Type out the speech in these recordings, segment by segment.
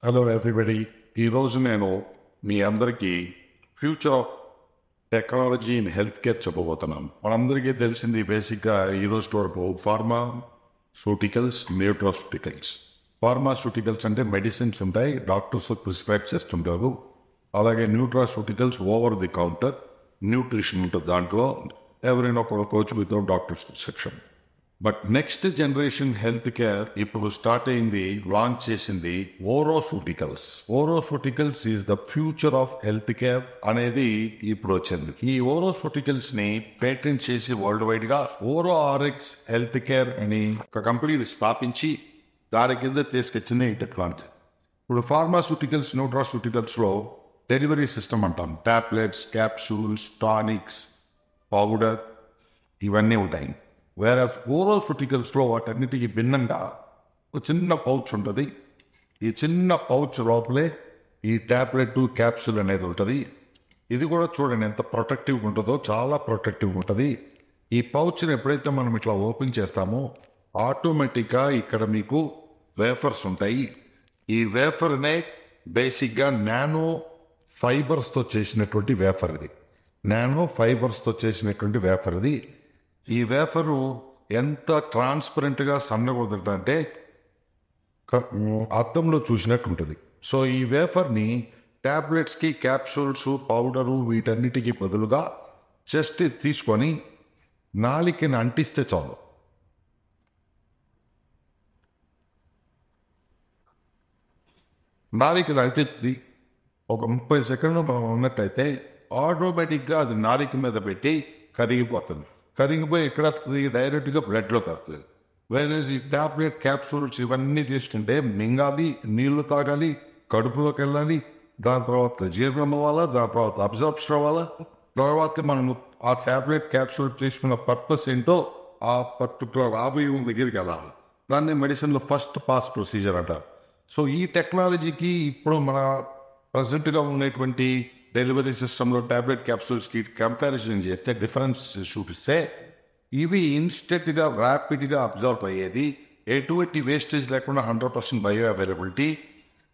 Hello everybody. ఈరోజు నేను మీ అందరికీ future of technology in health care చెప్పబోతున్నాను. మనందరికీ తెలిసింది బేసిక్గా ఈరోజు వరకు ఫార్మాసూటికల్స్, న్యూట్రాసూటికల్స్. ఫార్మాసూటికల్స్ అంటే మెడిసిన్స్ ఉంటాయి, డాక్టర్స్ ప్రిస్క్రైబ్ చేస్తుంటారు. అలాగే nutraceuticals over the counter nutrition ఉంటుంది. దాంట్లో ఎవరైనా ఒక coach without doctors prescription. But next generation health care ఇప్పుడు స్టార్ట్ అయింది, లాంచ్ చేసింది oroceuticals. Oroceuticals is the future of health care అనేది ఇప్పుడు వచ్చింది. ఈ ఓరోసూటికల్స్ ని పేటెంట్ చేసి వరల్డ్ వైడ్ గా ఓరో ఆర్ఎక్స్ హెల్త్ కేర్ అని ఒక కంపెనీని స్థాపించి దాని కింద తీసుకొచ్చింది ఈ టెక్నాలజీ. ఇప్పుడు ఫార్మాసూటికల్స్, న్యూట్రాసూటికల్స్ లో డెలివరీ సిస్టమ్ అంటాం. టాబ్లెట్స్, క్యాప్సూల్స్, టానిక్స్, పౌడర్ ఇవన్నీ ఉంటాయి. వేరే ఓరోసూటికల్స్లో వాటన్నిటికీ భిన్నంగా ఒక చిన్న పౌచ్ ఉంటుంది. ఈ చిన్న పౌచ్ లోపలే ఈ ట్యాబ్లెట్, క్యాప్సూల్ అనేది ఉంటుంది. ఇది కూడా చూడండి ఎంత ప్రొటెక్టివ్గా ఉంటుందో, చాలా ప్రొటెక్టివ్గా ఉంటుంది. ఈ పౌచ్ని ఎప్పుడైతే మనం ఇట్లా ఓపెన్ చేస్తామో ఆటోమేటిక్గా ఇక్కడ మీకు వేఫర్స్ ఉంటాయి. ఈ వేఫర్నే బేసిక్గా నానో ఫైబర్స్తో చేసినటువంటి వేఫర్ ఇది. నానో ఫైబర్స్తో చేసినటువంటి వేఫర్ ఇది. ఈ వేఫరు ఎంత ట్రాన్స్పరెంట్గా సన్నగొదులుతుందంటే అద్దంలో చూసినట్టు ఉంటుంది. సో ఈ వేఫర్ని ట్యాబ్లెట్స్కి, క్యాప్సూల్స్, పౌడరు వీటన్నిటికీ బదులుగా జస్ట్ తీసుకొని నాలికని అంటిస్తే చాలు. నాలికని అంటించి ఒక 30 సెకండ్లు మనం ఉన్నట్టయితే ఆటోమేటిక్గా అది నాలిక మీద పెట్టి కరిగిపోతుంది. కరిగిపోయి ఎక్కడ డైరెక్ట్గా బ్లడ్లో కలుగుతుంది. వేరే ఈ ట్యాబ్లెట్, క్యాప్సూల్స్ ఇవన్నీ తీసుకుంటే మింగాలి, నీళ్లు తాగాలి, కడుపులోకి వెళ్ళాలి, దాని తర్వాత జీర్ణం అవ్వాలా, దాని తర్వాత అబ్జర్ప్షన్ అవ్వాలా, తర్వాత మనం ఆ ట్యాబ్లెట్, క్యాప్సూల్ తీసుకున్న పర్పస్ ఏంటో ఆ పర్టికులర్ అవయవం దగ్గరికి వెళ్ళాలి. దాన్ని మెడిసిన్లో ఫస్ట్ పాస్ ప్రొసీజర్ అంటారు. సో ఈ టెక్నాలజీకి ఇప్పుడు మన ప్రజెంట్గా ఉన్నటువంటి డెలివరీ సిస్టంలో ట్యాబ్లెట్, క్యాప్సూల్స్కి కంపారిజన్ చేస్తే డిఫరెన్స్ చూపిస్తే ఇవి ఇన్స్టెంట్గా ర్యాపిడ్గా అబ్జర్వ్ అయ్యేది, ఎటువంటి వేస్టేజ్ లేకుండా 100% బయో అవైలబిలిటీ.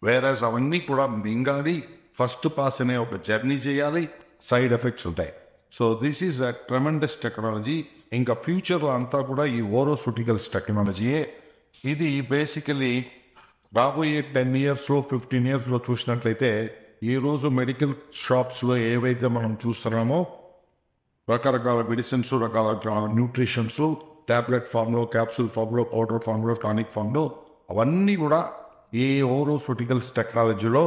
వేరేస్ అవన్నీ కూడా మింగాలి, ఫస్ట్ పాస్ అనే ఒక జర్నీ చేయాలి, సైడ్ ఎఫెక్ట్స్ ఉంటాయి. So this is a tremendous technology. ఇంకా ఫ్యూచర్లో అంతా కూడా ఈ ఓరోసూటికల్స్ టెక్నాలజీయే. ఇది బేసికలీ రాబోయే 10 ఇయర్స్లో, 15 ఇయర్స్లో చూసినట్లయితే ఈరోజు మెడికల్ షాప్స్లో ఏవైతే మనం చూస్తున్నామో రకరకాల మెడిసిన్స్, రకరకాల న్యూట్రిషన్స్, ట్యాబ్లెట్ ఫామ్లో, క్యాప్సూల్ ఫామ్లో, పౌడర్ ఫామ్లో, టానిక్ ఫామ్లో అవన్నీ కూడా ఈ ఓరోసూటికల్స్ టెక్నాలజీలో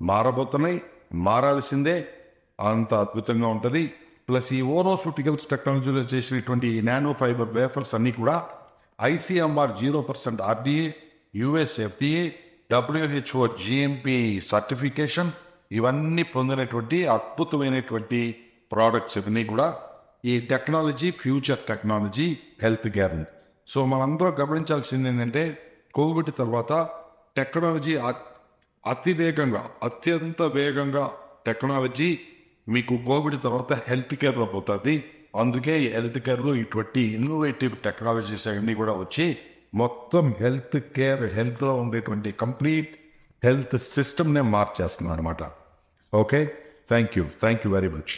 మారబోతున్నాయి. మారాల్సిందే, అంత అద్భుతంగా ఉంటుంది. ప్లస్ ఈ ఓరోసూటికల్స్ టెక్నాలజీలో చేసినటువంటి నానో ఫైబర్ వేఫర్స్ అన్నీ కూడా ICMR 0% RDA, US FDA, WHO GMP certification ఇవన్నీ పొందినటువంటి అద్భుతమైనటువంటి ప్రోడక్ట్స్ ఇవన్నీ కూడా. ఈ technology future technology health care. So మనందరం గమనించాల్సింది ఏంటంటే కోవిడ్ తర్వాత టెక్నాలజీ అత్యంత వేగంగా టెక్నాలజీ మీకు కోవిడ్ తర్వాత హెల్త్ కేర్లో పోతుంది. అందుకే ఈ హెల్త్ కేర్లో ఇటువంటి ఇన్నోవేటివ్ టెక్నాలజీస్ అన్నీ కూడా వచ్చి మొత్తం హెల్త్ కేర్, హెల్త్లో ఉండేటువంటి కంప్లీట్ హెల్త్ సిస్టమ్నే మార్చేస్తున్నాం అనమాట. Okay, thank you very much.